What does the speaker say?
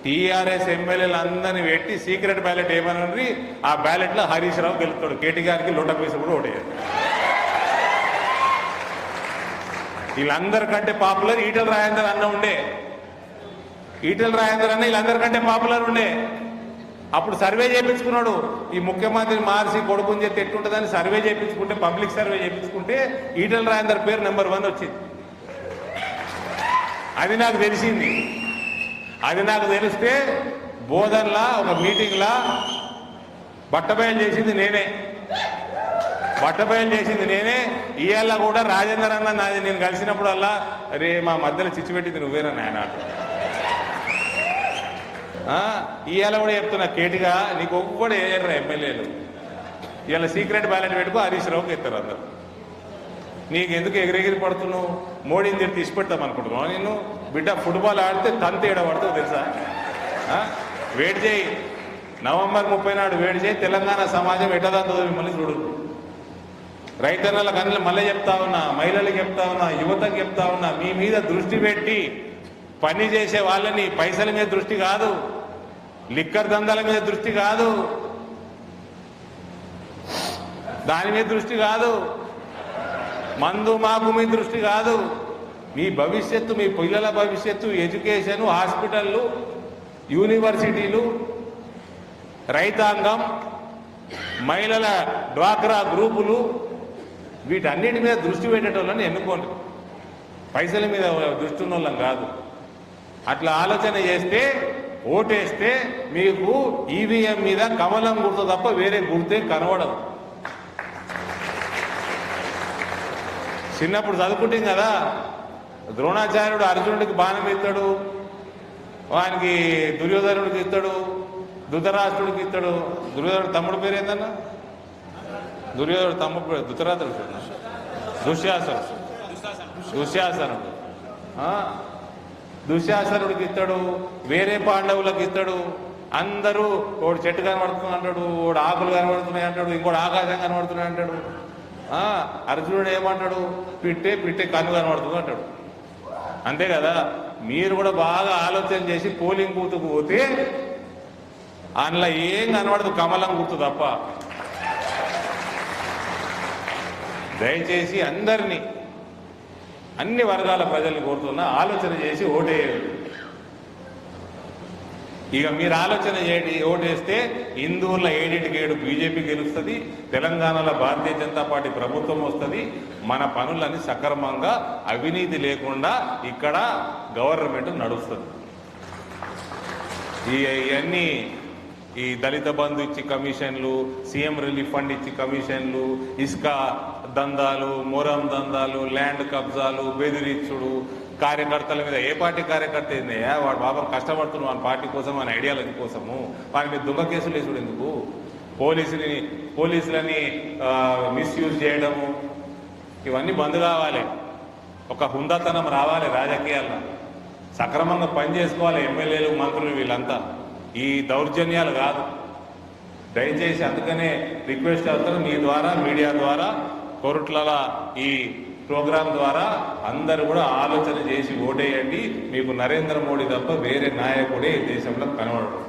TRS ఎమ్మెల్యేలు అందరినీ పెట్టి సీక్రెట్ బ్యాలెట్ ఏమని ఆ బ్యాలెట్లో హరీష్ రావు గెలుస్తాడు. కేటీ గారికి లోట పీసు కూడా ఓడేది. వీళ్ళందరికంటే పాపులర్ ఈటల రాజేందర్ అన్న ఉండే. ఈటల రాజేందర్ అన్న వీళ్ళందరికంటే పాపులర్ ఉండే. అప్పుడు సర్వే చేయించుకున్నాడు. ఈ ముఖ్యమంత్రిని మార్చి కొడుకుని చేస్తే ఎట్టుంటుందని సర్వే చేయించుకుంటే, పబ్లిక్ సర్వే చేయించుకుంటే ఈటల రాజేందర్ పేరు నెంబర్ 1 వచ్చింది. అది నాకు తెలిసింది. అది నాకు తెలిస్తే బోధన్లా ఒక మీటింగ్లా బట్టబయలు చేసింది నేనే. బట్టబయలు చేసింది నేనే. ఇవాళ కూడా రాజేందర్ అన్న నాది నేను కలిసినప్పుడల్లా రే మా మధ్యలో చిచ్చు పెట్టింది నువ్వేనా నాయన. ఇవాళ కూడా చెప్తున్నా కేటీగా నీకు ఒక్కడు వేయర్రా ఎమ్మెల్యేలు. ఇవాళ సీక్రెట్ బ్యాలెట్ పెట్టుకో హరీష్ రావుకి ఎత్తారు అందరు. నీకు ఎందుకు ఎగిరెగిరి పడుతున్నావు? మోడీని తిరిగి తీసి పెడతాం అనుకుంటున్నావు నేను. బిడ్డ ఫుట్బాల్ ఆడితే తంత ఏడబడుతుంది తెలుసా? వేడి చేయి. నవంబర్ 30 నాడు వేడి చేయి. తెలంగాణ సమాజం ఎట్టదంతో మిమ్మల్ని చూడు. రైతన్నలకు అన్ని మళ్ళీ చెప్తా ఉన్నా, మహిళలకు చెప్తా ఉన్నా, యువతకు చెప్తా ఉన్నా, మీ మీద దృష్టి పెట్టి పని చేసే వాళ్ళని పైసల మీద దృష్టి కాదు, లిక్కర్ దందాల మీద దృష్టి కాదు, దాని మీద దృష్టి కాదు, మందు మాకు మీ దృష్టి కాదు. మీ భవిష్యత్తు, మీ పిల్లల భవిష్యత్తు, ఎడ్యుకేషన్, హాస్పిటళ్ళు, యూనివర్సిటీలు, రైతాంగం, మహిళల డ్వాక్రా గ్రూపులు, వీటన్నిటి మీద దృష్టి పెట్టేటోళ్ళని ఎన్నుకోండి. పైసల మీద దృష్టి ఉన్న వాళ్ళం కాదు. అట్లా ఆలోచన చేస్తే, ఓటేస్తే మీకు ఈవీఎం మీద కమలం గుర్తు తప్ప వేరే గుర్తే కనబడదు. చిన్నప్పుడు చదువుకుంటాం కదా, ద్రోణాచార్యుడు అర్జునుడికి బాణం ఇస్తాడు, వానికి దుర్యోధనుడికి ఇస్తాడు, ధృతరాష్ట్రుడికి ఇస్తాడు. దుర్యోధనుడు తమ్ముడు పేరు ఏందన్నా? దుర్యోధనుడు తమ్ముడు పేరు ధృతరాష్ట్రుడు, దుశ్శాసనుడు. దుశ్శాసనుడికి ఇస్తాడు, వేరే పాండవులకు ఇస్తాడు. అందరూ ఒకడు చెట్టు కనబడుతుంది అంటాడు, ఒకడు ఆకులు కనబడుతున్నాయి అంటాడు, ఇంకోటి ఆకాశం కనబడుతున్నాయి అంటాడు. అర్జునుడు ఏమంటాడు? పిట్టే కన్ను కనబడుతుంది అంటాడు. అంతే కదా. మీరు కూడా బాగా ఆలోచన చేసి పోలింగ్ బూత్కు పోతే అందులో ఏం కనబడదు, కమలం గుర్తు తప్ప. దయచేసి అందరినీ, అన్ని వర్గాల ప్రజల్ని కోరుతున్నా, ఆలోచన చేసి ఓటేయండి. ఇక మీరు ఆలోచన చేయండి. ఓటేస్తే హిందువుల 7-7 బీజేపీ గెలుస్తుంది, తెలంగాణలో భారతీయ జనతా పార్టీ ప్రభుత్వం వస్తుంది. మన పనులన్నీ సక్రమంగా, అవినీతి లేకుండా ఇక్కడ గవర్నమెంట్ నడుస్తుంది. ఇవన్నీ ఈ దళిత బంధు ఇచ్చి కమిషన్లు, సీఎం రిలీఫ్ ఫండ్ ఇచ్చి కమిషన్లు, ఇసుక దందాలు, మొరం దందాలు, ల్యాండ్ కబ్జాలు, బెదిరించుడు, కార్యకర్తల మీద. ఏ పార్టీ కార్యకర్త ఏందయ్యా? వాడు బాబా కష్టపడుతున్నాడు మన పార్టీ కోసం, మన ఐడియాలజీ కోసము. వారి మీద దొంగ కేసులు వేసుడు ఎందుకు? పోలీసులని మిస్యూజ్ చేయడము, ఇవన్నీ బంద్ కావాలి. ఒక హుందాతనం రావాలి రాజకీయాల్లో. సక్రమంగా పనిచేసుకోవాలి ఎమ్మెల్యేలు, మంత్రులు, వీళ్ళంతా. ఈ దౌర్జన్యాలు కాదు. దయచేసి అందుకనే రిక్వెస్ట్ చేస్తాను మీ ద్వారా, మీడియా ద్వారా, కోరుట్ల ఈ ప్రోగ్రాం ద్వారా అందరూ కూడా ఆలోచన చేసి ఓటేయండి. మీకు నరేంద్ర మోడీ తప్ప వేరే నాయకుడే ఈ దేశంలో కనబడరు.